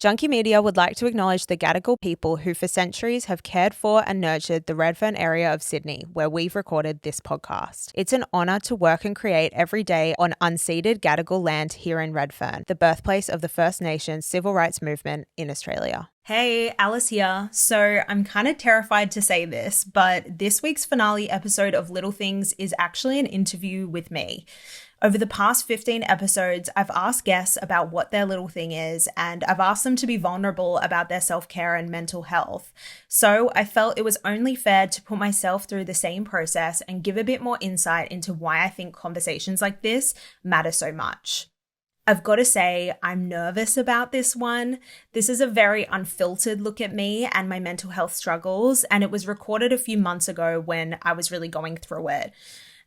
Junkie Media would like to acknowledge the Gadigal people who for centuries have cared for and nurtured the Redfern area of Sydney, where we've recorded this podcast. It's an honour to work and create every day on unceded Gadigal land here in Redfern, the birthplace of the First Nations civil rights movement in Australia. Hey, Alice here. So I'm kind of terrified to say this, but this week's finale episode of Little Things is actually an interview with me. Over the past 15 episodes, I've asked guests about what their little thing is, and I've asked them to be vulnerable about their self-care and mental health. So I felt it was only fair to put myself through the same process and give a bit more insight into why I think conversations like this matter so much. I've got to say, I'm nervous about this one. This is a very unfiltered look at me and my mental health struggles, and it was recorded a few months ago when I was really going through it.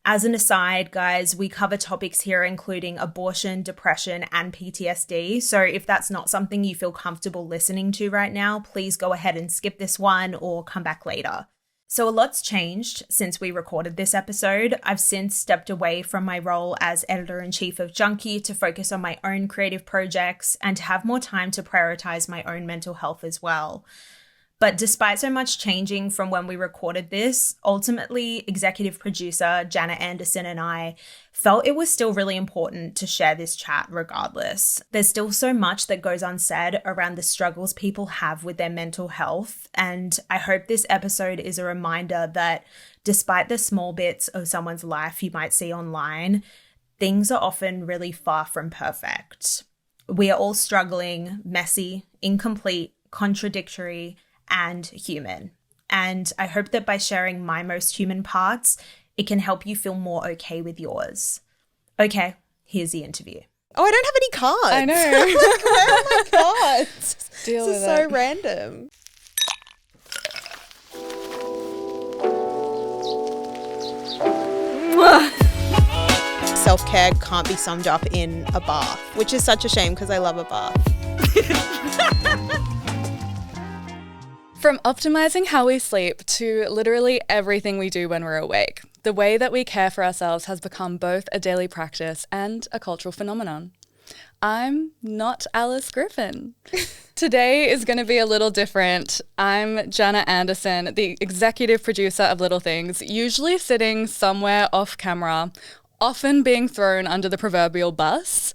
As an aside, guys, we cover topics here including abortion, depression, and PTSD. So if that's not something you feel comfortable listening to right now, please go ahead and skip this one or come back later. So a lot's changed since we recorded this episode. I've since stepped away from my role as editor-in-chief of Junkie to focus on my own creative projects and to have more time to prioritize my own mental health as well. But despite so much changing from when we recorded this, ultimately executive producer Jannah Anderson and I felt it was still really important to share this chat regardless. There's still so much that goes unsaid around the struggles people have with their mental health, and I hope this episode is a reminder that despite the small bits of someone's life you might see online, things are often really far from perfect. We are all struggling, messy, incomplete, contradictory, and human. And I hope that by sharing my most human parts, it can help you feel more okay with yours. Okay, here's the interview. Oh, I don't have any cards. I know. Like, where are my cards? Deal this with is so it. random. Self-care can't be summed up in a bath, which is such a shame because I love a bath. From optimizing how we sleep to literally everything we do when we're awake, the way that we care for ourselves has become both a daily practice and a cultural phenomenon. I'm not Alice Griffin. Today is going to be a little different. I'm Jannah Anderson, the executive producer of Little Things, usually sitting somewhere off camera, often being thrown under the proverbial bus,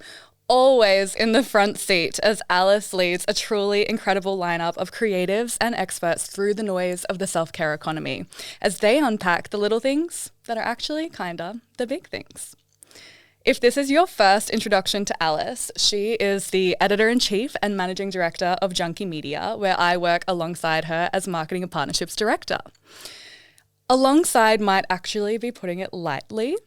always in the front seat as Alice leads a truly incredible lineup of creatives and experts through the noise of the self-care economy as they unpack the little things that are actually kinda the big things. If this is your first introduction to Alice, she is the editor-in-chief and managing director of Junkie Media, where I work alongside her as marketing and partnerships director. Alongside might actually be putting it lightly.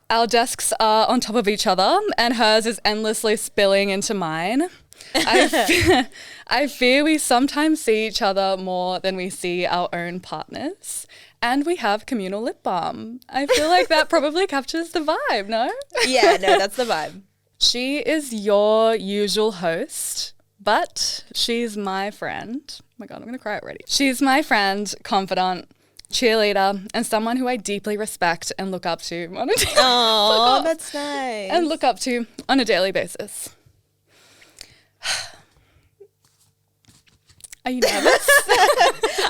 Our desks are on top of each other and hers is endlessly spilling into mine. I fear we sometimes see each other more than we see our own partners. And we have communal lip balm. I feel like that probably captures the vibe, no? Yeah, no, that's the vibe. She is your usual host, but she's my friend. Oh my God, I'm going to cry already. She's my friend, confidant, cheerleader, and someone who I deeply respect and look up to on a daily Oh, that's nice. and look up to on a daily basis. Are you nervous?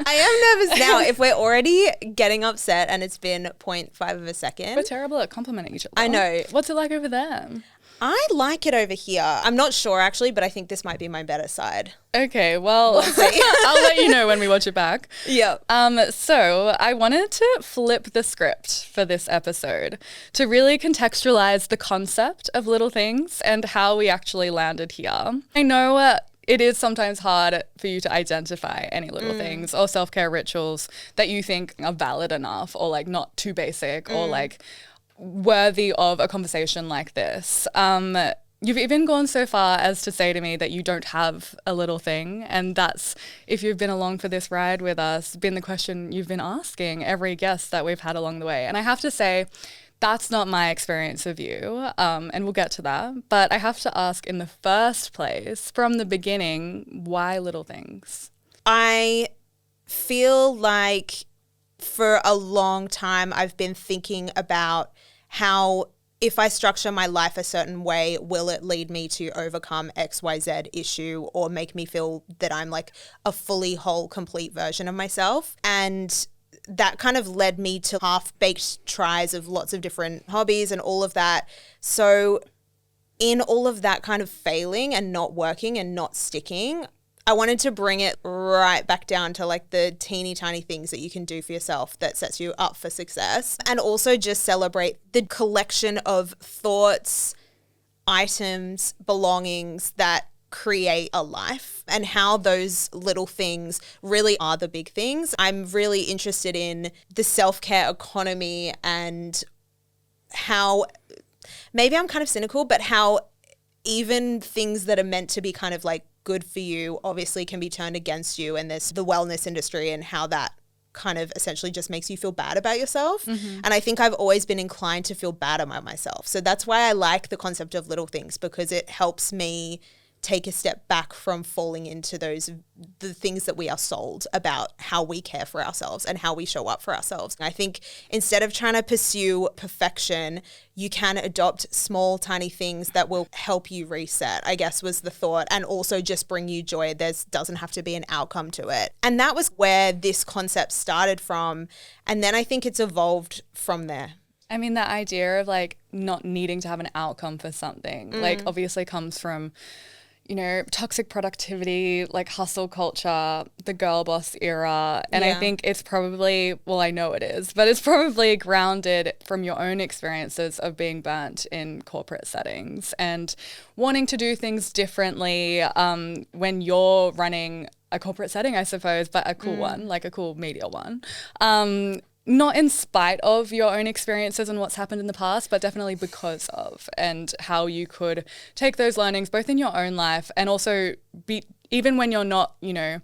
I am nervous now. If we're already getting upset and it's been 0.5 of a second. We're terrible at complimenting each other. I know. What's it like over there? I like it over here. I'm not sure actually, but I think this might be my better side. Okay, well, I'll let you know when we watch it back. Yeah. So I wanted to flip the script for this episode to really contextualize the concept of Little Things and how we actually landed here. I know it is sometimes hard for you to identify any little things or self-care rituals that you think are valid enough or like not too basic or like worthy of a conversation like this. You've even gone so far as to say to me that you don't have a little thing, and that's, if you've been along for this ride with us, been the question you've been asking every guest that we've had along the way. And I have to say, that's not my experience of you, and we'll get to that. But I have to ask in the first place, from the beginning, why Little Things? I feel like for a long time I've been thinking about how if I structure my life a certain way, will it lead me to overcome XYZ issue or make me feel that I'm like a fully whole, complete version of myself? And that kind of led me to half-baked tries of lots of different hobbies and all of that. So in all of that kind of failing and not working and not sticking, I wanted to bring it right back down to like the teeny tiny things that you can do for yourself that sets you up for success, and also just celebrate the collection of thoughts, items, belongings that create a life and how those little things really are the big things. I'm really interested in the self-care economy and how, maybe I'm kind of cynical, but how even things that are meant to be kind of like good for you obviously can be turned against you, and there's the wellness industry and how that kind of essentially just makes you feel bad about yourself. And I think I've always been inclined to feel bad about myself. So that's why I like the concept of little things, because it helps me take a step back from falling into the things that we are sold about how we care for ourselves and how we show up for ourselves. And I think instead of trying to pursue perfection, you can adopt small, tiny things that will help you reset, I guess was the thought, and also just bring you joy. There doesn't have to be an outcome to it. And that was where this concept started from. And then I think it's evolved from there. I mean, that idea of like not needing to have an outcome for something, like obviously comes from, you know, toxic productivity, like hustle culture, the girl boss era. And I think it's probably, well, I know it is, but it's probably grounded from your own experiences of being burnt in corporate settings and wanting to do things differently when you're running a corporate setting, I suppose, but a cool one, like a cool media one. Not in spite of your own experiences and what's happened in the past, but definitely because of, and how you could take those learnings both in your own life and also be, even when you're not, you know,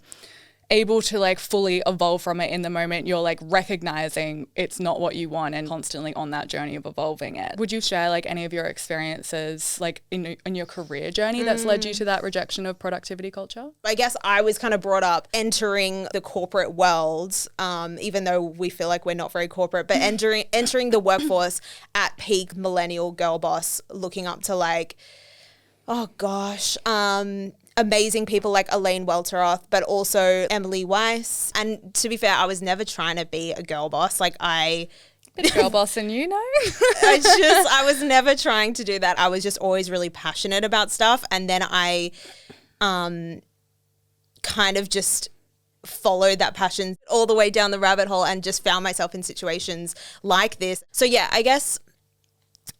able to like fully evolve from it in the moment, you're like recognizing it's not what you want and constantly on that journey of evolving it. Would you share like any of your experiences like in your career journey that's led you to that rejection of productivity culture? I guess I was kind of brought up entering the corporate world, even though we feel like we're not very corporate, but entering the workforce at peak millennial girl boss, looking up to like, oh gosh, amazing people like Elaine Welteroth, but also Emily Weiss. And to be fair, I was never trying to be a girl boss. Like Girl boss and you know? I was never trying to do that. I was just always really passionate about stuff. And then I kind of just followed that passion all the way down the rabbit hole and just found myself in situations like this. So yeah, I guess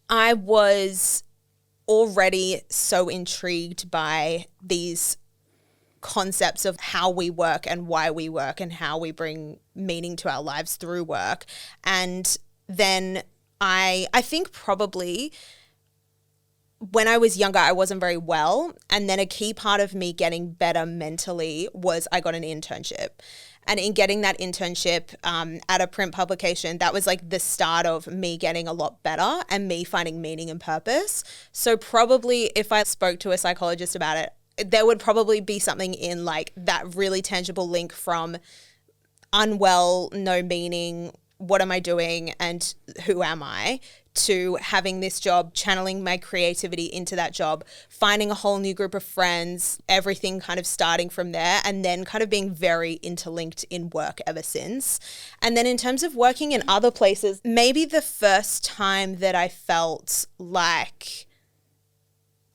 I was already so intrigued by these concepts of how we work and why we work and how we bring meaning to our lives through work. And then I think probably when I was younger, I wasn't very well. And then a key part of me getting better mentally was I got an internship. And in getting that internship at a print publication, that was like the start of me getting a lot better and me finding meaning and purpose. So probably if I spoke to a psychologist about it, there would probably be something in like that really tangible link from unwell, no meaning, what am I doing and who am I, to having this job, channeling my creativity into that job, finding a whole new group of friends, everything kind of starting from there, and then kind of being very interlinked in work ever since. And then in terms of working in other places, maybe the first time that I felt like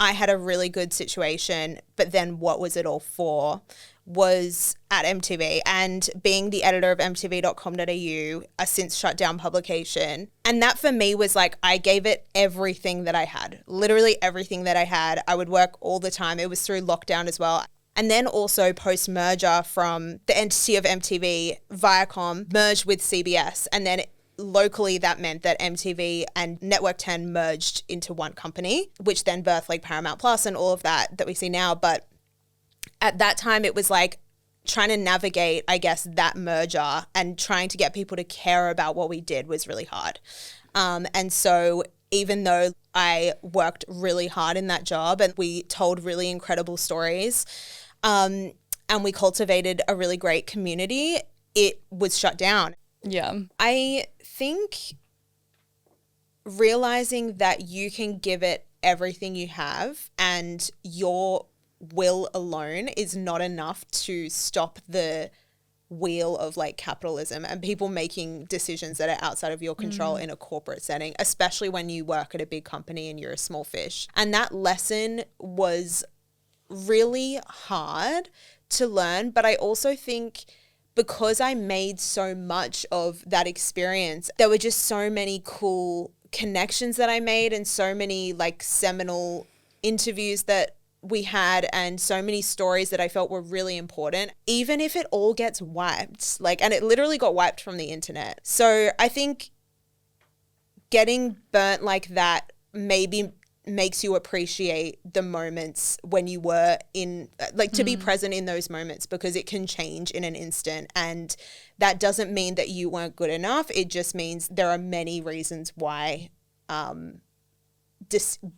I had a really good situation, but then what was it all for, was at MTV, and being the editor of mtv.com.au, a since shut down publication. And that for me was like, I gave it everything that I had, literally everything that I had. I would work all the time. It was through lockdown as well. And then also post-merger from the entity of MTV, Viacom merged with CBS. And then locally that meant that MTV and Network 10 merged into one company, which then birthed like Paramount Plus and all of that we see now. But at that time, it was like trying to navigate, I guess, that merger and trying to get people to care about what we did was really hard. And so even though I worked really hard in that job and we told really incredible stories and we cultivated a really great community, it was shut down. Yeah. I think realizing that you can give it everything you have and your will alone is not enough to stop the wheel of like capitalism and people making decisions that are outside of your control in a corporate setting, especially when you work at a big company and you're a small fish. And that lesson was really hard to learn, but I also think because I made so much of that experience, there were just so many cool connections that I made and so many like seminal interviews that we had and so many stories that I felt were really important, even if it all gets wiped, like, and it literally got wiped from the internet. So I think getting burnt like that maybe makes you appreciate the moments when you were in, like, to be present in those moments, because it can change in an instant. And that doesn't mean that you weren't good enough. It just means there are many reasons why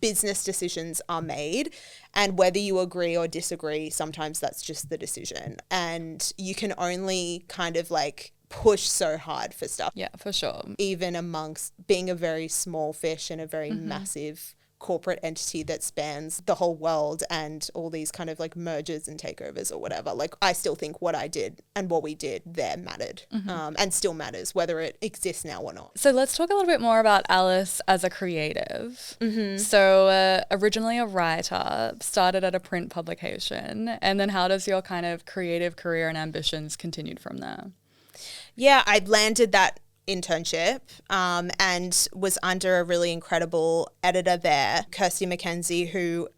business decisions are made, and whether you agree or disagree, sometimes that's just the decision, and you can only kind of like push so hard for stuff. Yeah, for sure. Even amongst being a very small fish in a very massive corporate entity that spans the whole world and all these kind of like mergers and takeovers or whatever. Like, I still think what I did and what we did there mattered, and still matters, whether it exists now or not. So let's talk a little bit more about Alice as a creative. So originally a writer, started at a print publication, and then how does your kind of creative career and ambitions continued from there? Yeah, I landed that internship and was under a really incredible editor there, Kirsty McKenzie, who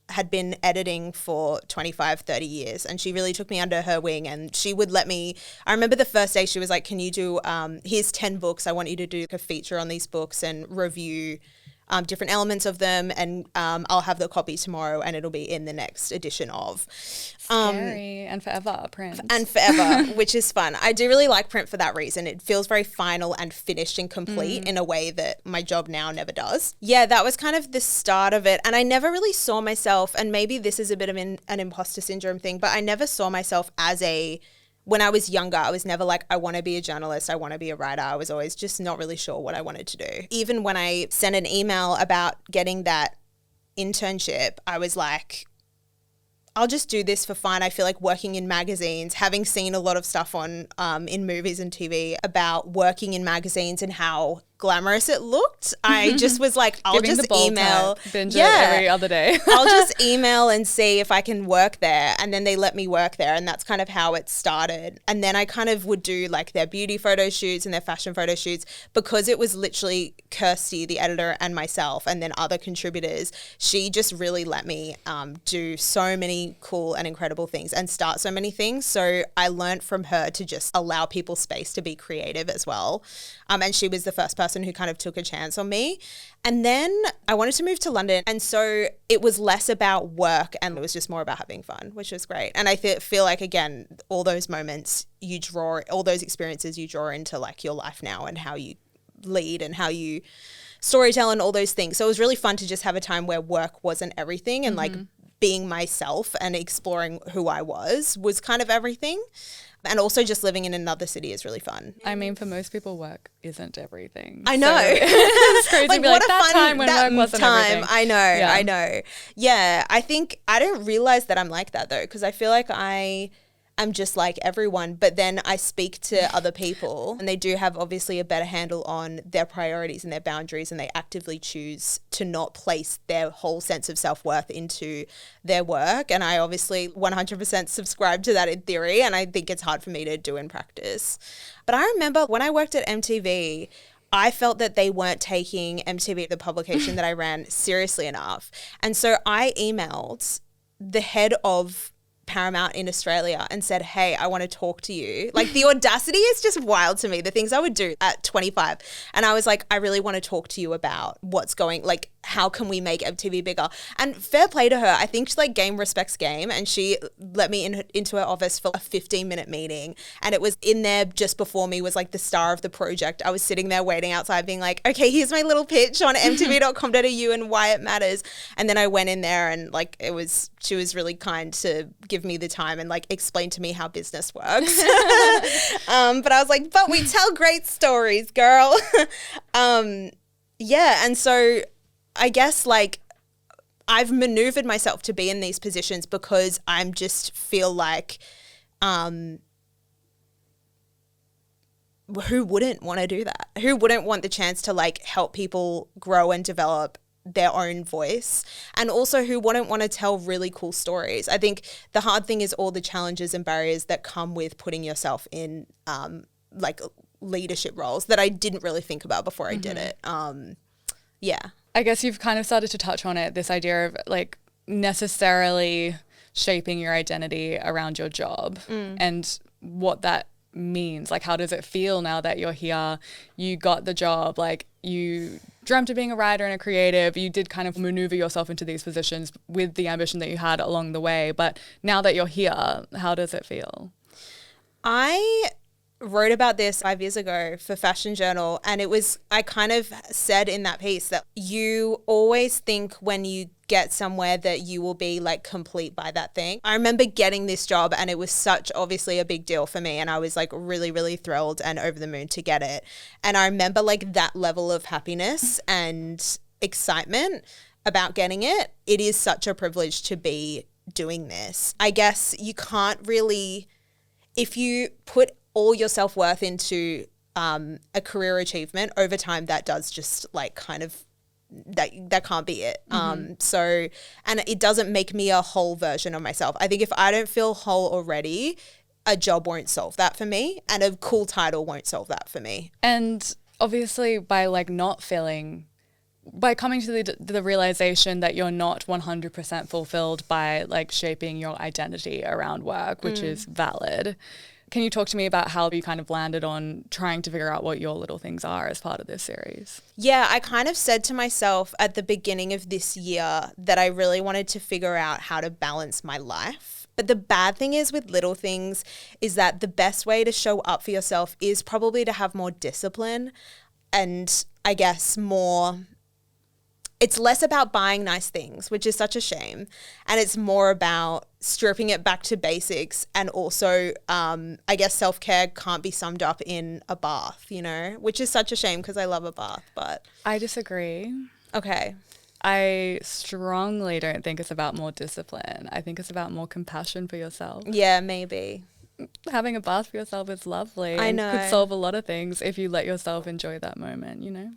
had been editing for 25, 30 years. And she really took me under her wing, and she would let me, I remember the first day she was like, can you do, here's 10 books. I want you to do a feature on these books and review different elements of them, and I'll have the copy tomorrow and it'll be in the next edition of. Scary. And forever print. And forever, which is fun. I do really like print for that reason. It feels very final and finished and complete in a way that my job now never does. Yeah, that was kind of the start of it. And I never really saw myself, and maybe this is a bit of an imposter syndrome thing, but I never saw myself as when I was younger, I was never like, I want to be a journalist, I want to be a writer. I was always just not really sure what I wanted to do. Even when I sent an email about getting that internship, I was like, I'll just do this for fun. I feel like working in magazines, having seen a lot of stuff on in movies and TV about working in magazines and how glamorous it looked, I just was like, I'll just email. Binge it every other day. I'll just email and see if I can work there. And then they let me work there. And that's kind of how it started. And then I kind of would do like their beauty photo shoots and their fashion photo shoots, because it was literally Kirsty, the editor, and myself, and then other contributors. She just really let me do so many cool and incredible things and start so many things. So I learned from her to just allow people space to be creative as well. And she was the first person who kind of took a chance on me. And then I wanted to move to London. And so it was less about work and it was just more about having fun, which was great. And I feel like, again, all those moments you draw, all those experiences you draw into like your life now and how you lead and how you storytell and all those things. So it was really fun to just have a time where work wasn't everything, and like being myself and exploring who I was kind of everything. And also just living in another city is really fun. I mean, for most people, work isn't everything. I know. So it's crazy to be like, that time when work wasn't everything. I know. Yeah, I think I don't realize that I'm like that though, because I feel like I'm just like everyone, but then I speak to other people and they do have obviously a better handle on their priorities and their boundaries, and they actively choose to not place their whole sense of self-worth into their work. And I obviously 100% subscribe to that in theory, and I think it's hard for me to do in practice. But I remember when I worked at MTV, I felt that they weren't taking MTV, the publication that I ran, seriously enough. And so I emailed the head of Paramount in Australia and said, hey, I want to talk to you. Like, the audacity is just wild to me, the things I would do at 25. And I was like, I really want to talk to you about what's going, like, how can we make MTV bigger? And fair play to her. I think she like game respects game, and she let me into her office for a 15-minute meeting. And it was in there just before me was like the star of the project. I was sitting there waiting outside being like, okay, here's my little pitch on mtv.com.au and why it matters. And then I went in there and like she was really kind to give me the time and like explain to me how business works. But I was like, but we tell great stories, girl. Yeah, and so I guess like I've maneuvered myself to be in these positions because I'm just feel like who wouldn't want to do that? Who wouldn't want the chance to like help people grow and develop their own voice, and also who wouldn't want to tell really cool stories? I think the hard thing is all the challenges and barriers that come with putting yourself in like leadership roles that I didn't really think about before I did it. Yeah. I guess you've kind of started to touch on it, this idea of like necessarily shaping your identity around your job and what that means. Like, how does it feel now that you're here? You got the job, like you dreamt of being a writer and a creative. You did kind of maneuver yourself into these positions with the ambition that you had along the way. But now that you're here, how does it feel? I wrote about this 5 years ago for Fashion Journal, and I kind of said in that piece that you always think when you get somewhere that you will be like complete by that thing. I remember getting this job and it was such obviously a big deal for me, and I was like really, really thrilled and over the moon to get it. And I remember like that level of happiness and excitement about getting it. It is such a privilege to be doing this. I guess you can't really, if you put all your self-worth into a career achievement over time, that does just like kind of that can't be it. So, and it doesn't make me a whole version of myself. I think if I don't feel whole already, a job won't solve that for me, and a cool title won't solve that for me. And obviously by like not feeling, by coming to the realization that you're not 100% fulfilled by like shaping your identity around work, which is valid. Can you talk to me about how you kind of landed on trying to figure out what your little things are as part of this series? Yeah, I kind of said to myself at the beginning of this year that I really wanted to figure out how to balance my life. But the bad thing is with little things is that the best way to show up for yourself is probably to have more discipline and I guess more. It's less about buying nice things, which is such a shame. And it's more about stripping it back to basics. And also, I guess self-care can't be summed up in a bath, you know, which is such a shame because I love a bath, but. I disagree. Okay. I strongly don't think it's about more discipline. I think it's about more compassion for yourself. Yeah, maybe. Having a bath for yourself is lovely. I know. It could solve a lot of things if you let yourself enjoy that moment, you know?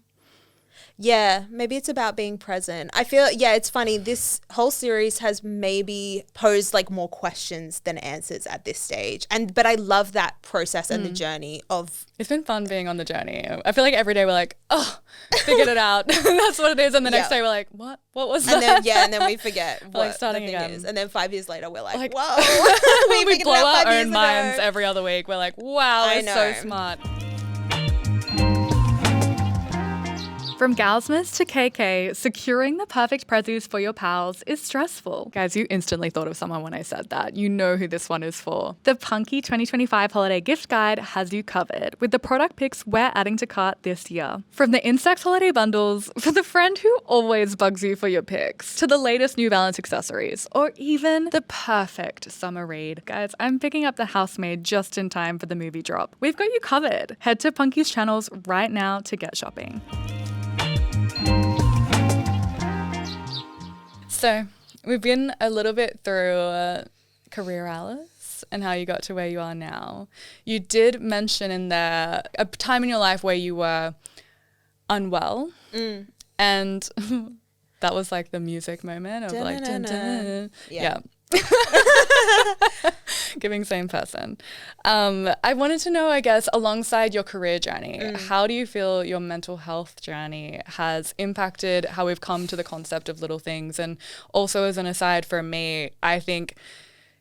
Yeah, maybe it's about being present. I feel, yeah, it's funny. This whole series has maybe posed like more questions than answers at this stage. But I love that process and the journey of. It's been fun being on the journey. I feel like every day we're like, oh, figured it out. That's what it is. And the next day we're like, what? What was that? And then we forget what like starting the thing again. is. And then 5 years later we're like whoa. we blow our own minds every other week. We're like, wow, it's so smart. From Galsmas to KK, securing the perfect prezzies for your pals is stressful. Guys, you instantly thought of someone when I said that. You know who this one is for. The Punky 2025 Holiday Gift Guide has you covered with the product picks we're adding to cart this year. From the Insect Holiday Bundles for the friend who always bugs you for your picks, to the latest New Balance accessories, or even the perfect summer read. Guys, I'm picking up The Housemaid just in time for the movie drop. We've got you covered. Head to Punky's channels right now to get shopping. So we've been a little bit through career Alice and how you got to where you are now. You did mention in there a time in your life where you were unwell and that was like the music moment of like dun, dun, dun. Yeah. Giving same person. I wanted to know, I guess, alongside your career journey, how do you feel your mental health journey has impacted how we've come to the concept of little things? And also, as an aside for me, I think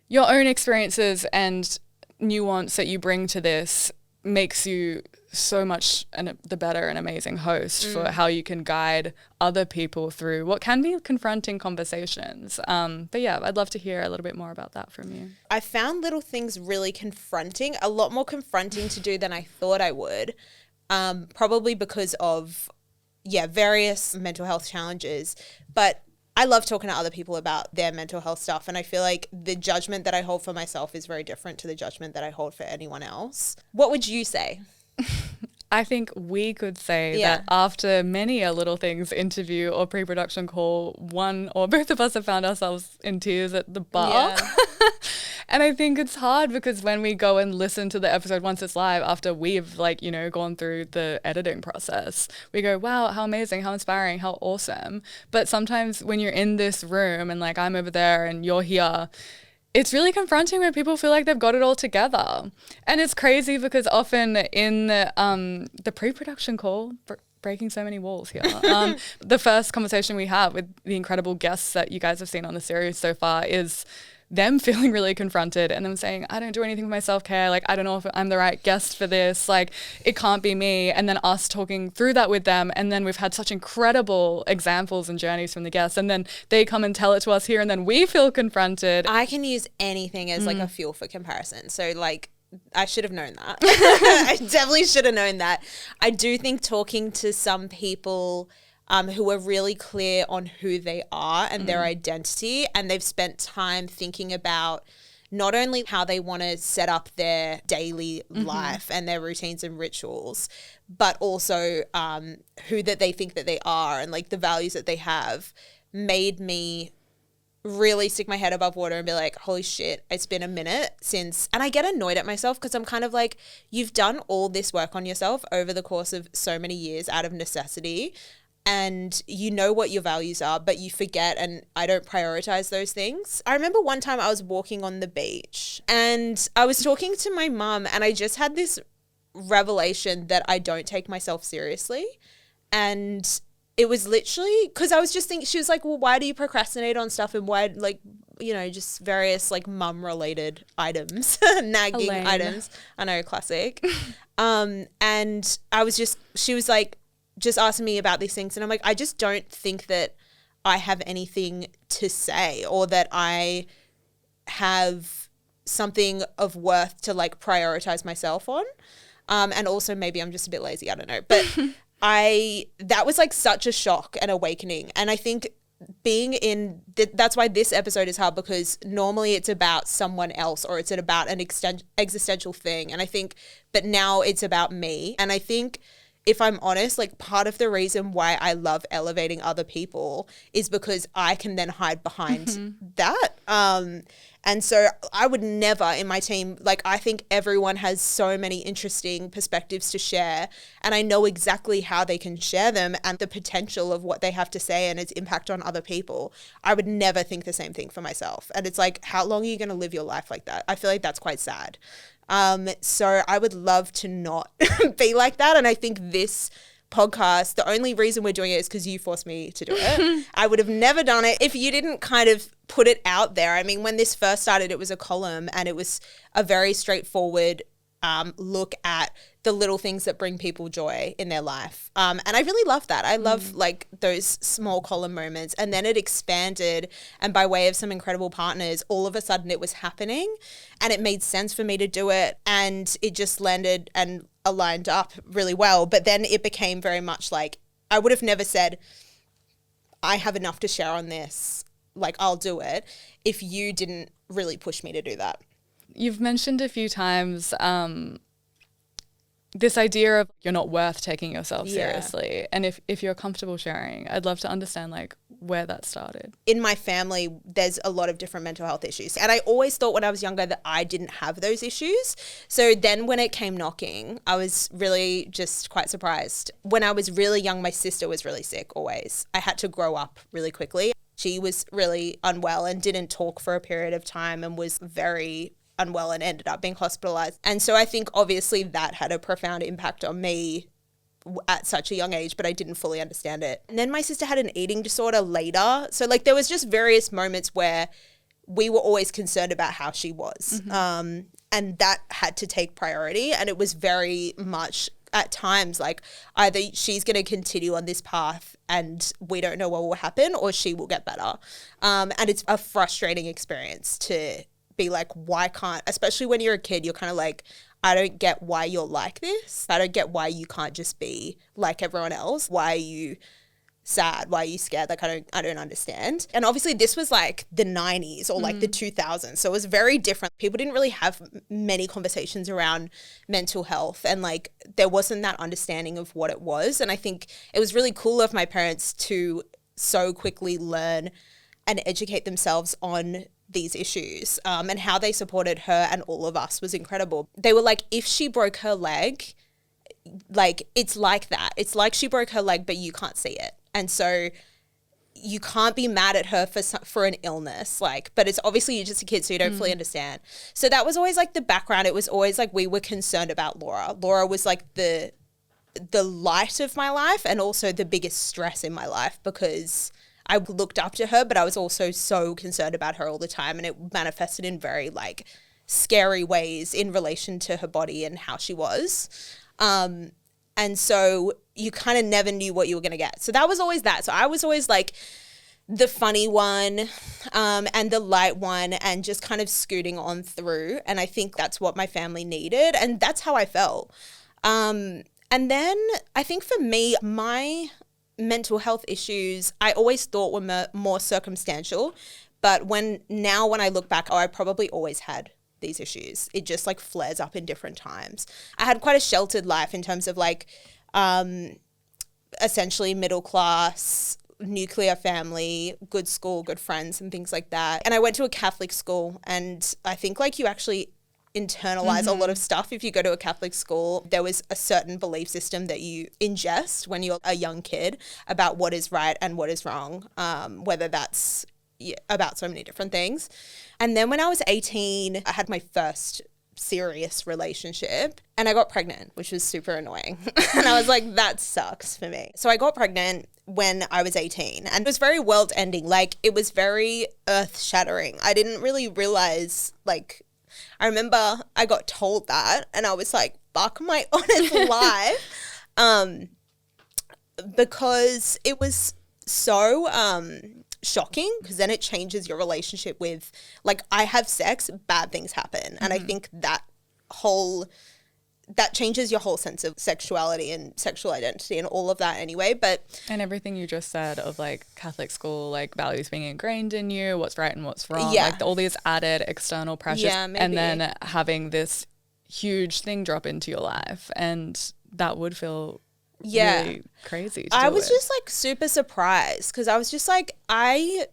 your own experiences and nuance that you bring to this makes you so much the better and amazing host for how you can guide other people through what can be confronting conversations. But yeah, I'd love to hear a little bit more about that from you. I found little things really confronting, a lot more confronting to do than I thought I would, probably because of, various mental health challenges. But I love talking to other people about their mental health stuff, and I feel like the judgment that I hold for myself is very different to the judgment that I hold for anyone else. What would you say? I think we could say Yeah. that after many a Little Things interview or pre-production call, one or both of us have found ourselves in tears at the bar. Yeah. And I think it's hard because when we go and listen to the episode once it's live, after we've gone through the editing process, we go, wow, how amazing, how inspiring, how awesome. But sometimes when you're in this room and like I'm over there and you're here, it's really confronting when people feel like they've got it all together. And it's crazy because often in the pre-production call, breaking so many walls here, the first conversation we have with the incredible guests that you guys have seen on the series so far is them feeling really confronted and them saying, I don't do anything for my self-care. Like, I don't know if I'm the right guest for this. Like, it can't be me. And then us talking through that with them. And then we've had such incredible examples and journeys from the guests. And then they come and tell it to us here. And then we feel confronted. I can use anything as like a fuel for comparison. So like, I should have known that. I definitely should have known that. I do think talking to some people who are really clear on who they are and their identity, and they've spent time thinking about not only how they want to set up their daily life and their routines and rituals, but also who that they think that they are and like the values that they have, made me really stick my head above water and be like, holy shit, it's been a minute since. And I get annoyed at myself because I'm kind of like, you've done all this work on yourself over the course of so many years out of necessity, and you know what your values are, but you forget, and I don't prioritize those things. I remember one time I was walking on the beach and I was talking to my mum, and I just had this revelation that I don't take myself seriously. And it was literally because I was just thinking, she was like, well, why do you procrastinate on stuff, and why, like, you know, just various like mum related items, nagging Elaine. items. I know, classic. And I was just, she was like, just asking me about these things, and I'm like, I just don't think that I have anything to say, or that I have something of worth to like prioritize myself on. And also maybe I'm just a bit lazy, I don't know. But that was like such a shock and awakening. And I think being in, that's why this episode is hard, because normally it's about someone else or it's about an existential thing. And I think, but now it's about me. And I think, if I'm honest, like part of the reason why I love elevating other people is because I can then hide behind that. And so I would never in my team, like I think everyone has so many interesting perspectives to share, and I know exactly how they can share them and the potential of what they have to say and its impact on other people. I would never think the same thing for myself. And it's like, how long are you going to live your life like that? I feel like that's quite sad. So I would love to not be like that. And I think this podcast, the only reason we're doing it is because you forced me to do it. I would have never done it if you didn't kind of put it out there. I mean, when this first started, it was a column and it was a very straightforward look at the little things that bring people joy in their life. And I really love that. I love like those small column moments. And then it expanded, and by way of some incredible partners, all of a sudden it was happening and it made sense for me to do it. And it just landed and aligned up really well. But then it became very much like, I would have never said, I have enough to share on this, like I'll do it, if you didn't really push me to do that. You've mentioned a few times this idea of you're not worth taking yourself seriously. And if you're comfortable sharing, I'd love to understand like where that started. In my family, there's a lot of different mental health issues. And I always thought when I was younger that I didn't have those issues. So then when it came knocking, I was really just quite surprised. When I was really young, my sister was really sick always. I had to grow up really quickly. She was really unwell and didn't talk for a period of time and was very unwell and ended up being hospitalized. And so I think obviously that had a profound impact on me at such a young age, but I didn't fully understand it. And then my sister had an eating disorder later. So like there was just various moments where we were always concerned about how she was. And that had to take priority. And it was very much at times like either she's going to continue on this path and we don't know what will happen, or she will get better. And it's a frustrating experience to be like, why can't, especially when you're a kid, you're kind of like, I don't get why you're like this. I don't get why you can't just be like everyone else. Why are you sad? Why are you scared? Like, I don't understand. And obviously this was like the 90s or like the 2000s. So it was very different. People didn't really have many conversations around mental health, and like there wasn't that understanding of what it was. And I think it was really cool of my parents to so quickly learn and educate themselves on these issues, and how they supported her and all of us was incredible. They were like, if she broke her leg, like it's like that. It's like she broke her leg, but you can't see it. And so you can't be mad at her for an illness, like, but it's obviously you're just a kid, so you don't fully understand. So that was always like the background. It was always like we were concerned about Laura. Laura was like the light of my life and also the biggest stress in my life, because I looked up to her, but I was also so concerned about her all the time, and it manifested in very like scary ways in relation to her body and how she was. And so you kind of never knew what you were going to get. So that was always that. So I was always like the funny one, and the light one, and just kind of scooting on through. And I think that's what my family needed, and that's how I felt. And then I think for me, my mental health issues I always thought were more circumstantial, but when I look back, I probably always had these issues. It just like flares up in different times. I had quite a sheltered life in terms of like essentially middle class, nuclear family, good school, good friends and things like that. And I went to a Catholic school, and I think like you actually internalize a lot of stuff if you go to a Catholic school. There was a certain belief system that you ingest when you're a young kid about what is right and what is wrong, whether that's about so many different things. And then when I was 18, I had my first serious relationship and I got pregnant, which was super annoying. And I was like, that sucks for me. So I got pregnant when I was 18, and it was very world ending. Like, it was very earth shattering. I didn't really realize, like, I remember I got told that and I was like, fuck my honest life. Because it was so shocking, because then it changes your relationship with, like, I have sex, bad things happen. And I think that changes your whole sense of sexuality and sexual identity and all of that anyway. And everything you just said of like Catholic school, like values being ingrained in you, what's right and what's wrong, like all these added external pressures, and then having this huge thing drop into your life, and that would feel really crazy to I do was it. just like super surprised, because I was just like, I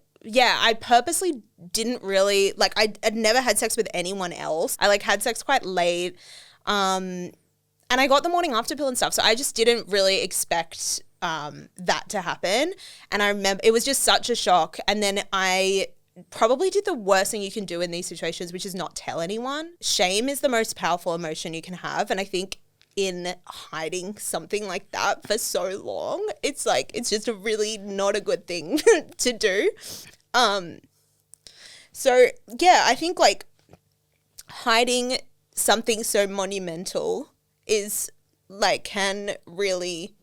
purposely didn't really, like, I'd never had sex with anyone else. I like had sex quite late. And I got the morning after pill and stuff. So I just didn't really expect that to happen. And I remember it was just such a shock. And then I probably did the worst thing you can do in these situations, which is not tell anyone. Shame is the most powerful emotion you can have. And I think in hiding something like that for so long, it's like, it's just a really not a good thing to do. So yeah, I think like hiding something so monumental is like, can really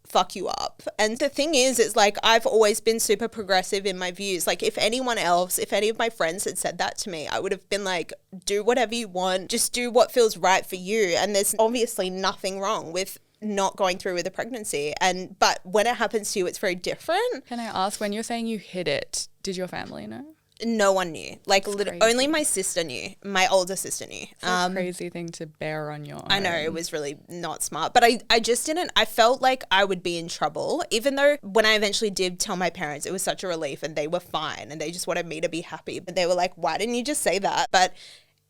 fuck you up. And the thing is like, I've always been super progressive in my views. Like, if any of my friends had said that to me, I would have been like, do whatever you want, just do what feels right for you. And there's obviously nothing wrong with not going through with a pregnancy. But when it happens to you, it's very different. Can I ask, when you're saying you hid it, did your family know? No one knew. Like, only my sister knew. My older sister knew. It's a crazy thing to bear on your own. I know, it was really not smart. But I just didn't, I felt like I would be in trouble, even though when I eventually did tell my parents, it was such a relief and they were fine and they just wanted me to be happy. But they were like, why didn't you just say that? But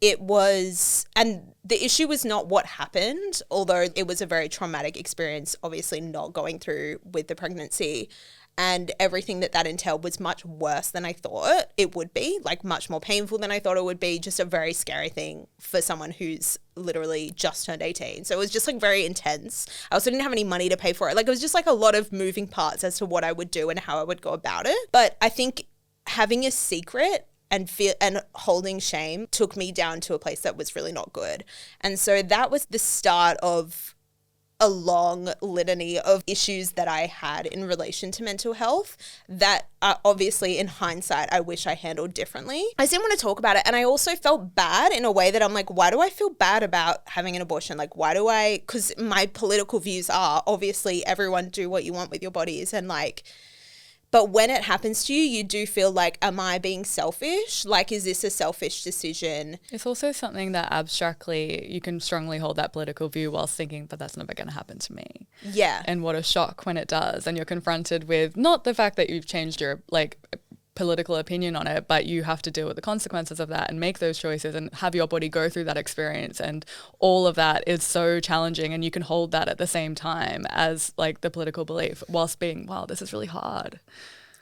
it was, and the issue was not what happened, although it was a very traumatic experience, obviously not going through with the pregnancy. And everything that entailed was much worse than I thought it would be, like much more painful than I thought it would be, just a very scary thing for someone who's literally just turned 18. So it was just like very intense. I also didn't have any money to pay for it. Like, it was just like a lot of moving parts as to what I would do and how I would go about it. But I think having a secret and holding shame took me down to a place that was really not good. And so that was the start of a long litany of issues that I had in relation to mental health that obviously in hindsight I wish I handled differently. I didn't want to talk about it, and I also felt bad in a way that I'm like, why do I feel bad about having an abortion? Like, why do I, because my political views are obviously everyone do what you want with your bodies, and like, but when it happens to you, you do feel like, am I being selfish? Like, is this a selfish decision? It's also something that abstractly you can strongly hold that political view whilst thinking, but that's never going to happen to me. Yeah. And what a shock when it does. And you're confronted with not the fact that you've changed your like political opinion on it, but you have to deal with the consequences of that and make those choices and have your body go through that experience. And all of that is so challenging, and you can hold that at the same time as like the political belief whilst being, wow, this is really hard.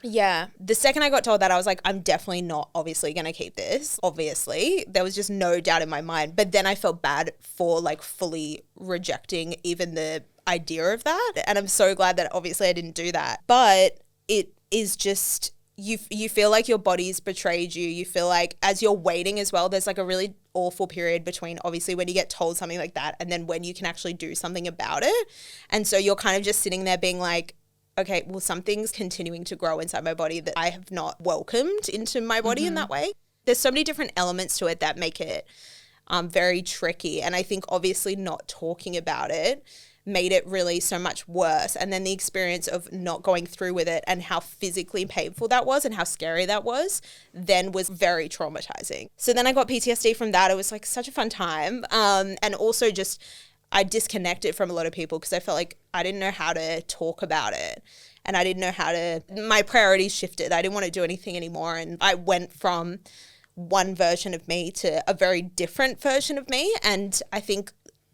Yeah. The second I got told that, I was like, I'm definitely not obviously going to keep this. Obviously. There was just no doubt in my mind. But then I felt bad for like fully rejecting even the idea of that. And I'm so glad that obviously I didn't do that. But it is just, you feel like your body's betrayed you. You feel like as you're waiting as well, there's like a really awful period between obviously when you get told something like that and then when you can actually do something about it. And so you're kind of just sitting there being like, okay, well, something's continuing to grow inside my body that I have not welcomed into my body in that way. There's so many different elements to it that make it very tricky. And I think obviously not talking about it made it really so much worse. And then the experience of not going through with it and how physically painful that was and how scary that was then was very traumatizing. So then I got PTSD from that. It was like such a fun time. And also just I disconnected from a lot of people because I felt like I didn't know how to talk about it, and I didn't know how to, my priorities shifted. I didn't want to do anything anymore. And I went from one version of me to a very different version of me. And I think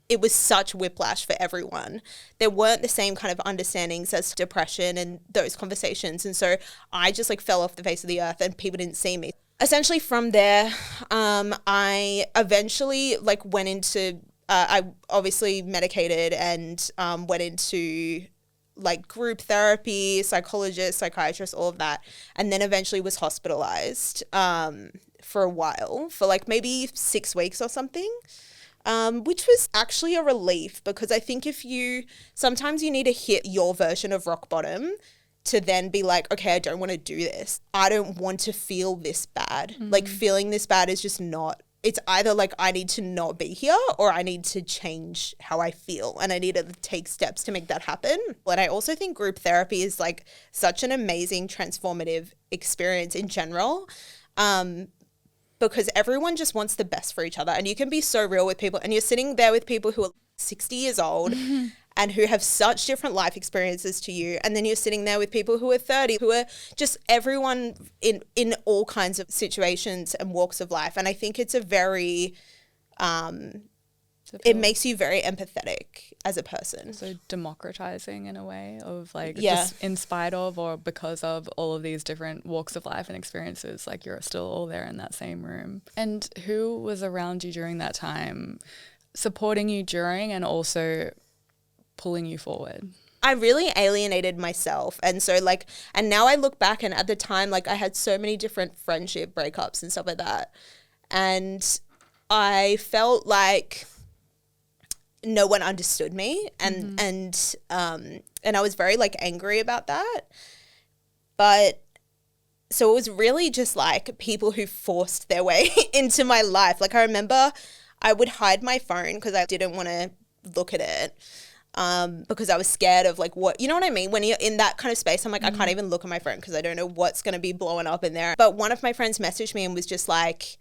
it was such whiplash for everyone. There weren't the same kind of understandings as depression and those conversations. And so I just like fell off the face of the earth and people didn't see me. Essentially from there, I eventually like went into, I obviously medicated and went into like group therapy, psychologist, psychiatrist, all of that. And then eventually was hospitalized for a while, for like maybe 6 weeks or something. Which was actually a relief because I think sometimes you need to hit your version of rock bottom to then be like, okay, I don't want to do this. I don't want to feel this bad. Like feeling this bad is just not, it's either like I need to not be here or I need to change how I feel and I need to take steps to make that happen. And I also think group therapy is like such an amazing transformative experience in general. Because everyone just wants the best for each other and you can be so real with people and you're sitting there with people who are 60 years old and who have such different life experiences to you, and then you're sitting there with people who are 30 who are just everyone in all kinds of situations and walks of life. And I think it's a very it makes you very empathetic as a person. So democratizing in a way of like, just in spite of or because of all of these different walks of life and experiences, like you're still all there in that same room. And who was around you during that time, supporting you during and also pulling you forward? I really alienated myself. And so like, and now I look back and at the time, like I had so many different friendship breakups and stuff like that. And I felt like no one understood me and I was very like angry about that. But so it was really just like people who forced their way into my life. Like I remember I would hide my phone because I didn't want to look at it because I was scared of like what, you know what I mean? When you're in that kind of space, I'm like, I can't even look at my phone because I don't know what's going to be blowing up in there. But one of my friends messaged me and was just like,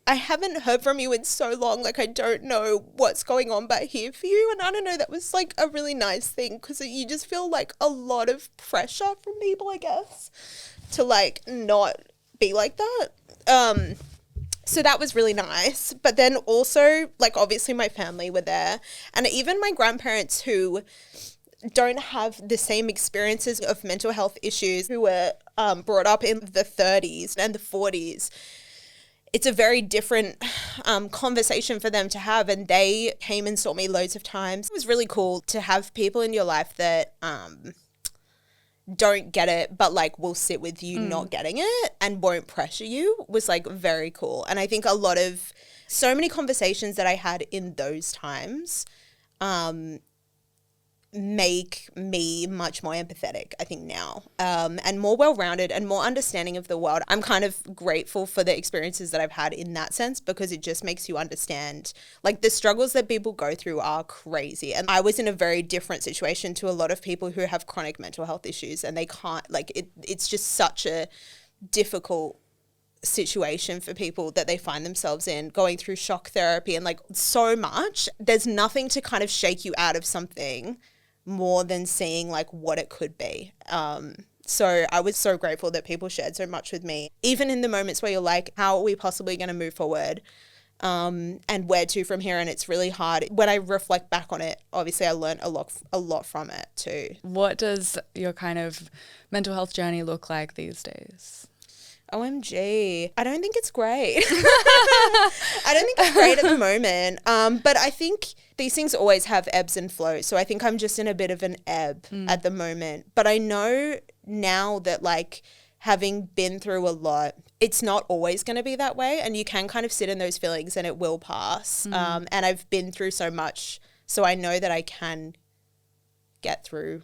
I haven't heard from you in so long. Like, I don't know what's going on, but here for you. And I don't know, that was like a really nice thing because you just feel like a lot of pressure from people, I guess, to like not be like that. So that was really nice. But then also, like, obviously my family were there. And even my grandparents who don't have the same experiences of mental health issues, who were brought up in the 30s and the 40s. It's a very different conversation for them to have, and they came and saw me loads of times. It was really cool to have people in your life that don't get it, but like will sit with you not getting it and won't pressure you, was like very cool. And I think so many conversations that I had in those times make me much more empathetic, I think now, and more well-rounded and more understanding of the world. I'm kind of grateful for the experiences that I've had in that sense, because it just makes you understand, like, the struggles that people go through are crazy. And I was in a very different situation to a lot of people who have chronic mental health issues, and they can't, like, it's just such a difficult situation for people that they find themselves in, going through shock therapy and like so much. There's nothing to kind of shake you out of something more than seeing like what it could be. So I was so grateful that people shared so much with me, even in the moments where you're like, how are we possibly going to move forward? And where to from here? And it's really hard. When I reflect back on it, obviously I learned a lot from it too. What does your kind of mental health journey look like these days? OMG. I don't think it's great. I don't think it's great at the moment. But I think these things always have ebbs and flows. So I think I'm just in a bit of an ebb at the moment. But I know now that, like, having been through a lot, it's not always going to be that way. And you can kind of sit in those feelings and it will pass. And I've been through so much, so I know that I can get through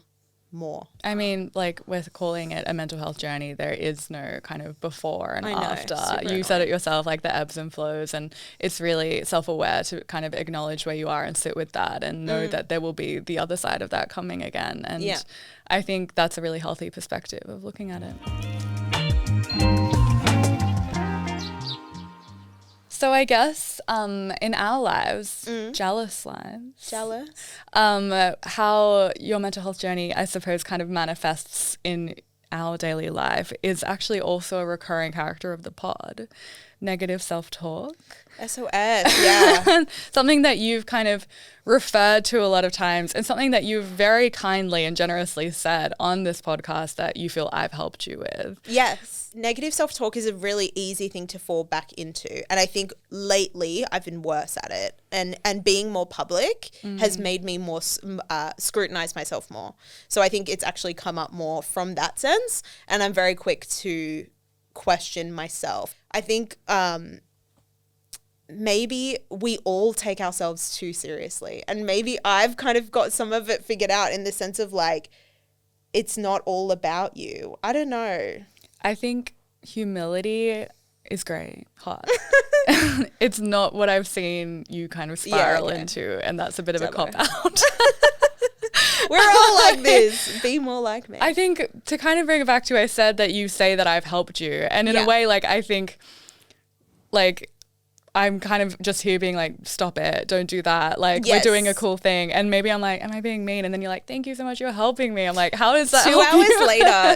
more. I mean, like, with calling it a mental health journey, there is no kind of before and after. You said it yourself, like the ebbs and flows, and it's really self-aware to kind of acknowledge where you are and sit with that and know that there will be the other side of that coming again. And I think that's a really healthy perspective of looking at it. So I guess in our lives, jealous lives, how your mental health journey, I suppose, kind of manifests in our daily life is actually also a recurring character of the pod. Negative self-talk. SOS, yeah. Something that you've kind of referred to a lot of times, and something that you've very kindly and generously said on this podcast that you feel I've helped you with. Yes. Negative self-talk is a really easy thing to fall back into. And I think lately I've been worse at it. And being more public has made me more scrutinize myself more. So I think it's actually come up more from that sense. And I'm very quick to question myself. I think maybe we all take ourselves too seriously, and maybe I've kind of got some of it figured out in the sense of like, it's not all about you. I don't know. I think humility is great, hot. It's not what I've seen you kind of spiral into, and that's a bit of a cop-out. We're all like this. Be more like me. I think to kind of bring it back to, I said that you say that I've helped you. And in a way, like, I think, like, I'm kind of just here being like, stop it. Don't do that. Like, we're doing a cool thing. And maybe I'm like, am I being mean? And then you're like, thank you so much. You're helping me. I'm like, how does that help you?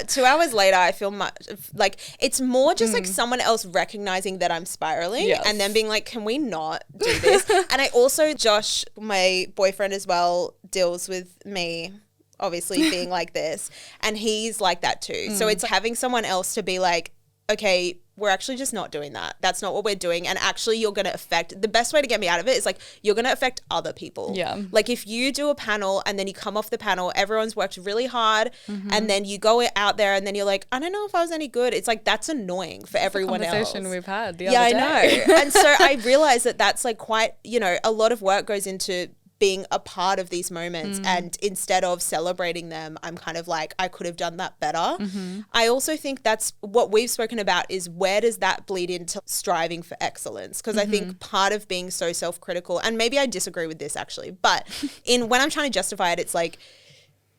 2 hours later, I feel much like it's more just like someone else recognizing that I'm spiraling and then being like, can we not do this? And I also, Josh, my boyfriend as well, deals with me obviously being like this. And he's like that too. So it's having someone else to be like, okay, we're actually just not doing that. That's not what we're doing. And actually you're going to affect, the best way to get me out of it is like, you're going to affect other people. Yeah. Like if you do a panel and then you come off the panel, everyone's worked really hard and then you go out there and then you're like, I don't know if I was any good. It's like, that's annoying for everyone else. Conversation we've had the other day. Yeah, I know. And so I realized that that's like quite, you know, a lot of work goes into being a part of these moments, and instead of celebrating them, I'm kind of like, I could have done that better. I also think that's what we've spoken about, is where does that bleed into striving for excellence? Because I think part of being so self-critical, and maybe I disagree with this actually, but when I'm trying to justify it, it's like,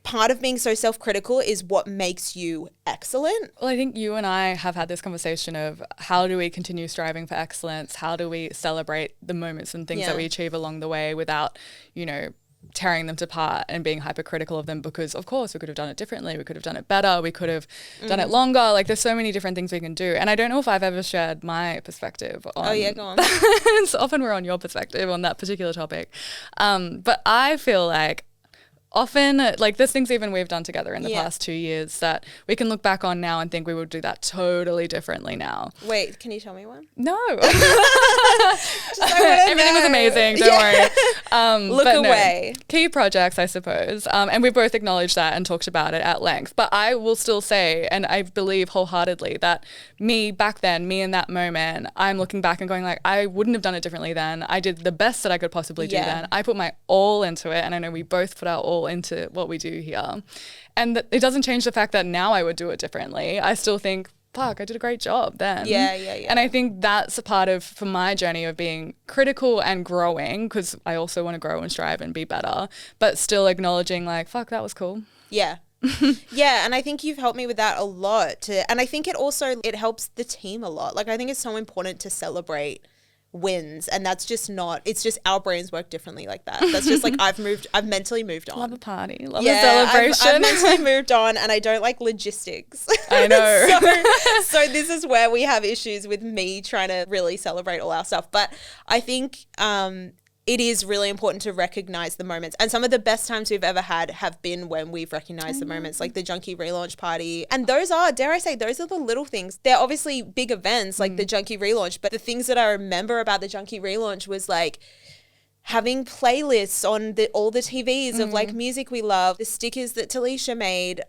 part of being so self-critical is what makes you excellent. Well, I think you and I have had this conversation of how do we continue striving for excellence? How do we celebrate the moments and things that we achieve along the way without, you know, tearing them apart and being hypercritical of them? Because of course we could have done it differently. We could have done it better. We could have done it longer. Like there's so many different things we can do. And I don't know if I've ever shared my perspective on. Oh yeah, go on. So often we're on your perspective on that particular topic. But I feel like often, like there's things even we've done together in the past 2 years that we can look back on now and think we would do that totally differently now. Wait, can you tell me one? No. Everything was amazing, don't worry. Look away. Key projects, I suppose. And we both acknowledged that and talked about it at length. But I will still say, and I believe wholeheartedly, that me back then, me in that moment, I'm looking back and going like, I wouldn't have done it differently then. I did the best that I could possibly do then. I put my all into it. And I know we both put our all into what we do here. And it doesn't change the fact that now I would do it differently. I still think, fuck, I did a great job then. Yeah. And I think that's a part of, for my journey of being critical and growing, because I also want to grow and strive and be better, but still acknowledging like, fuck, that was cool. Yeah. Yeah, and I think you've helped me with that a lot. And I think it helps the team a lot. Like, I think it's so important to celebrate wins, and that's just not, it's just our brains work differently like that. That's just like I've mentally moved on. Love a party, love a celebration. I've mentally moved on, and I don't like logistics. I know. so this is where we have issues with me trying to really celebrate all our stuff. But I think it is really important to recognize the moments. And some of the best times we've ever had have been when we've recognized the moments, like the Junkie relaunch party. And those are, dare I say, those are the little things. They're obviously big events like the Junkie relaunch, but the things that I remember about the Junkie relaunch was like having playlists on all the TVs of like music we love, the stickers that Talisha made,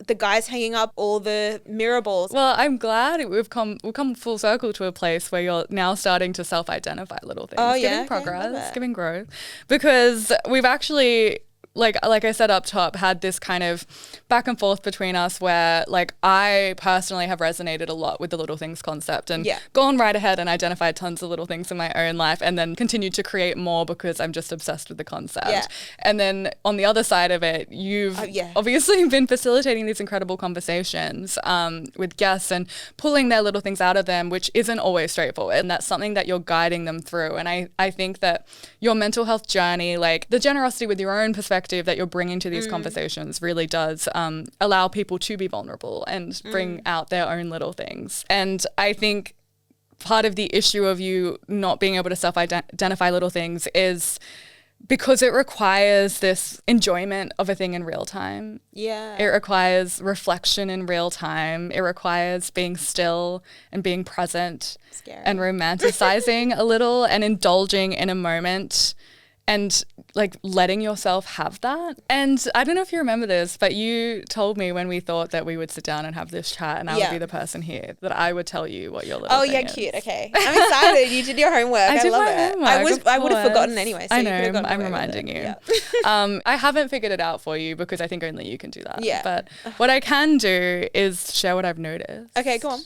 the guys hanging up all the mirror balls. Well, I'm glad we've come full circle to a place where you're now starting to self-identify little things, giving progress, giving growth, because we've actually, like I said up top, had this kind of back and forth between us where like I personally have resonated a lot with the little things concept and gone right ahead and identified tons of little things in my own life and then continued to create more because I'm just obsessed with the concept. Yeah. And then on the other side of it, you've obviously been facilitating these incredible conversations with guests and pulling their little things out of them, which isn't always straightforward. And that's something that you're guiding them through. And I think that your mental health journey, like the generosity with your own perspective that you're bringing to these conversations really does allow people to be vulnerable and bring out their own little things. And I think part of the issue of you not being able to self-identify little things is because it requires this enjoyment of a thing in real time. Yeah. It requires reflection in real time. It requires being still and being present. Scary. And romanticizing a little and indulging in a moment and like letting yourself have that. And I don't know if you remember this, but you told me when we thought that we would sit down and have this chat and I would be the person here that I would tell you what your little thing is. Cute. Okay. I'm excited. You did your homework. I love it. I would have forgotten anyway. So I know. I'm reminding you. Yeah. I haven't figured it out for you because I think only you can do that. Yeah. But what I can do is share what I've noticed. Okay, go on.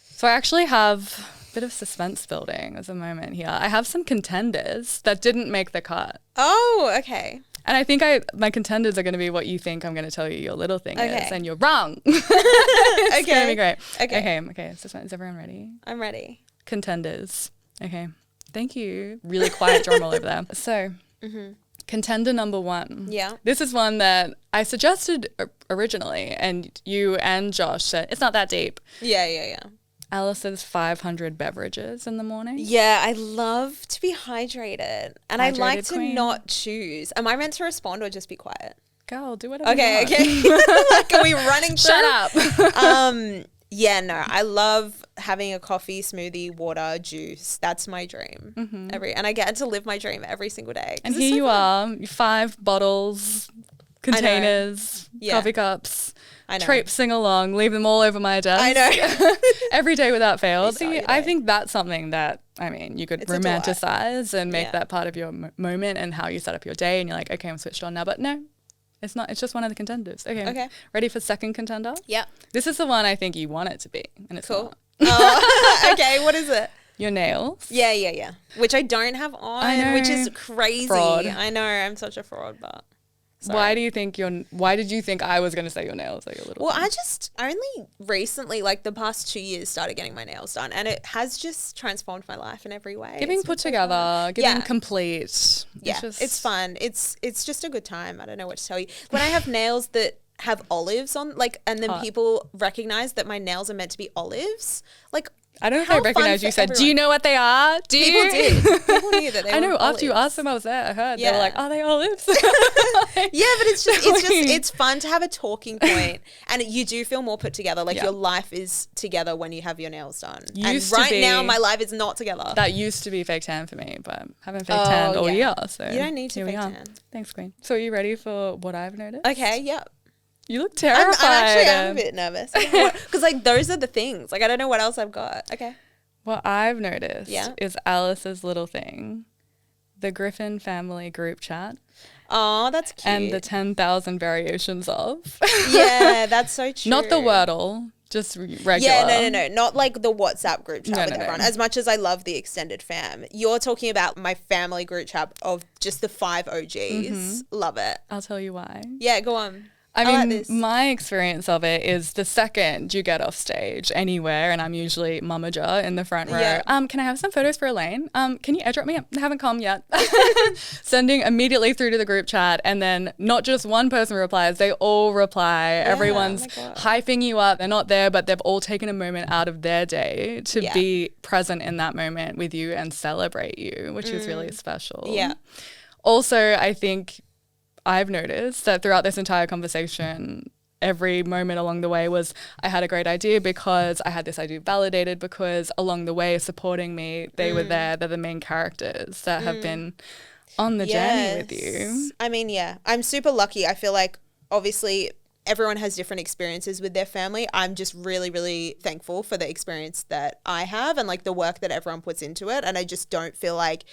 So I actually have bit of suspense building as a moment here. I have some contenders that didn't make the cut. Oh, okay. And I think my contenders are going to be what you think I'm going to tell you your little thing is, and you're wrong. It's going to be great. Okay. Suspense. Is everyone ready? I'm ready. Contenders. Okay. Thank you. Really quiet drum roll over there. So, contender number 1. Yeah. This is one that I suggested originally, and you and Josh said, it's not that deep. Yeah. Alice's 500 beverages in the morning. Yeah, I love to be hydrated. And I like to not choose. Am I meant to respond or just be quiet? Girl, do whatever you want. Okay. Like, are we running through? Shut up. Yeah, no, I love having a coffee, smoothie, water, juice. That's my dream. And I get to live my dream every single day. And here you are, 5 bottles, containers, coffee cups. I know. Traipsing along, leave them all over my desk. I know. Every day without fail. See, I think that's something that, I mean, you could romanticize and make that part of your moment and how you set up your day. And you're like, okay, I'm switched on now. But no, it's not. It's just one of the contenders. Okay. Ready for second contender? Yeah. This is the one I think you want it to be. And it's cool. Okay, what is it? Your nails. Yeah. Which I don't have on, which is crazy. Fraud. I know, I'm such a fraud, but... Sorry. Why did you think I was going to say your nails are your little Well, thing? I just only recently, like the past 2 years, started getting my nails done, and it has just transformed my life in every way. Giving put together, giving complete. Yeah, it's fun. It's just a good time. I don't know what to tell you. When I have nails that have olives on, like, and then people recognize that my nails are meant to be olives, like, I don't know if How they recognize fun you for said, do everyone. you know what they are? Do People you? did. People knew that they I were know, after you olives. asked them, I was there, I heard. They Yeah. were like, are they olives? Yeah, but it's fun to have a talking point, and you do feel more put together. Like your life is together when you have your nails done. Used and to right be. now, my life is not together. That used to be fake tan for me, but haven't fake tanned all year. So you don't need to here we fake are. tan. Thanks, Queen. So are you ready for what I've noticed? Okay, yep. You look terrified. I'm a bit nervous because like those are the things. Like I don't know what else I've got. Okay. What I've noticed is Alice's little thing, the Griffin family group chat. Oh, that's cute. And the 10,000 variations of. Yeah, that's so true. Not the Wordle, just regular. Yeah, no. Not like the WhatsApp group chat with everyone. No. As much as I love the extended fam. You're talking about my family group chat of just the 5 OGs. Mm-hmm. Love it. I'll tell you why. Yeah, go on. I mean, like this. My experience of it is the second you get off stage anywhere, and I'm usually mummager in the front row. Yeah. Can I have some photos for Elaine? Can you airdrop me? I haven't come yet. Sending immediately through to the group chat, and then not just one person replies, they all reply. Yeah, everyone's hyping you up. They're not there, but they've all taken a moment out of their day to be present in that moment with you and celebrate you, which is really special. Yeah. Also, I think I've noticed that throughout this entire conversation, every moment along the way was I had a great idea because I had this idea validated, because along the way supporting me, they were there. They're the main characters that have been on the journey with you. I mean, yeah, I'm super lucky. I feel like obviously everyone has different experiences with their family. I'm just really, really thankful for the experience that I have and like the work that everyone puts into it. And I just don't feel like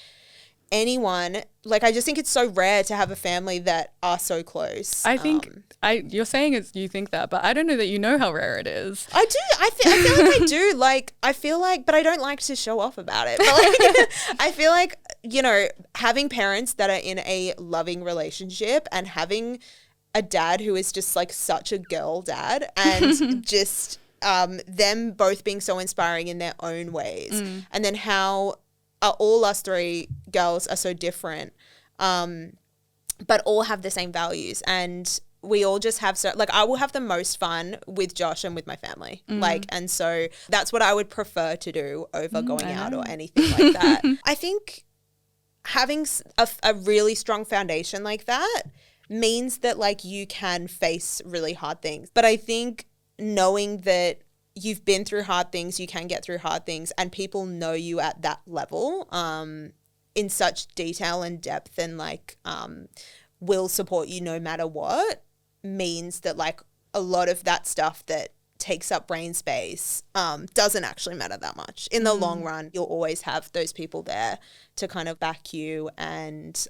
anyone, like I just think it's so rare to have a family that are so close. I think you're saying you think that, but I don't know that you know how rare it is. I do. I feel like I do. Like I feel like, but I don't like to show off about it. But like, I feel like, you know, having parents that are in a loving relationship and having a dad who is just like such a girl dad and just them both being so inspiring in their own ways, and then how all us 3 girls are so different, but all have the same values, and we all just have I will have the most fun with Josh and with my family, and so that's what I would prefer to do over going out or anything like that. I think having a really strong foundation like that means that like you can face really hard things, but I think knowing that you've been through hard things, you can get through hard things, and people know you at that level in such detail and depth, and like will support you no matter what, means that like a lot of that stuff that takes up brain space doesn't actually matter that much. In the long run, you'll always have those people there to kind of back you and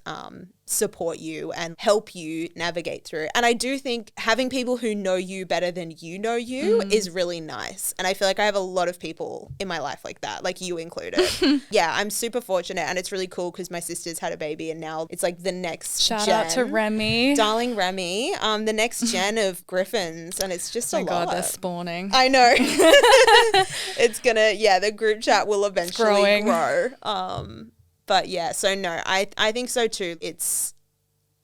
support you and help you navigate through. And I do think having people who know you better than you know you is really nice. And I feel like I have a lot of people in my life like that, like you included. Yeah, I'm super fortunate, and it's really cool because my sister's had a baby and now it's like the next Shout gen. out to Remy. Darling Remy, the next gen of Griffins, and it's just a lot. Oh my God, they're spawning. I know. It's gonna, the group chat will eventually grow. But yeah, so no, I think so too. It's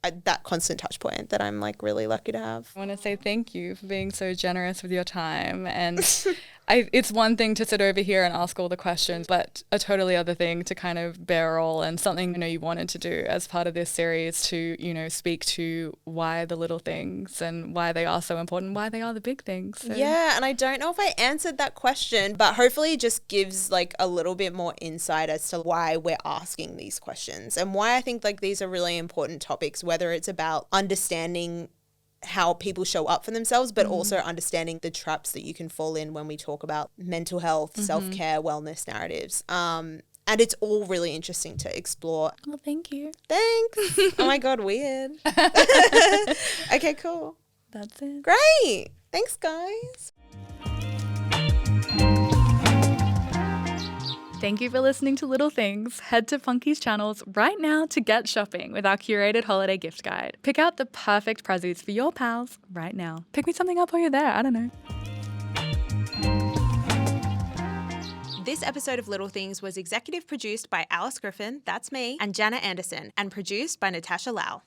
that constant touch point that I'm like really lucky to have. I want to say thank you for being so generous with your time. And it's one thing to sit over here and ask all the questions, but a totally other thing to kind of bear all, and something I know you wanted to do as part of this series to, you know, speak to why the little things and why they are so important, why they are the big things. So. Yeah, and I don't know if I answered that question, but hopefully it just gives like a little bit more insight as to why we're asking these questions and why I think like these are really important topics, whether it's about understanding how people show up for themselves, but also understanding the traps that you can fall in when we talk about mental health, self-care, wellness narratives. And it's all really interesting to explore. Well, thank you. Thanks. Oh my God, weird. Okay, cool. That's it. Great. Thanks, guys. Thank you for listening to Little Things. Head to Funky's channels right now to get shopping with our curated holiday gift guide. Pick out the perfect prezzies for your pals right now. Pick me something up while you're there. I don't know. This episode of Little Things was executive produced by Alice Griffin, that's me, and Jannah Anderson, and produced by Natasha Lau.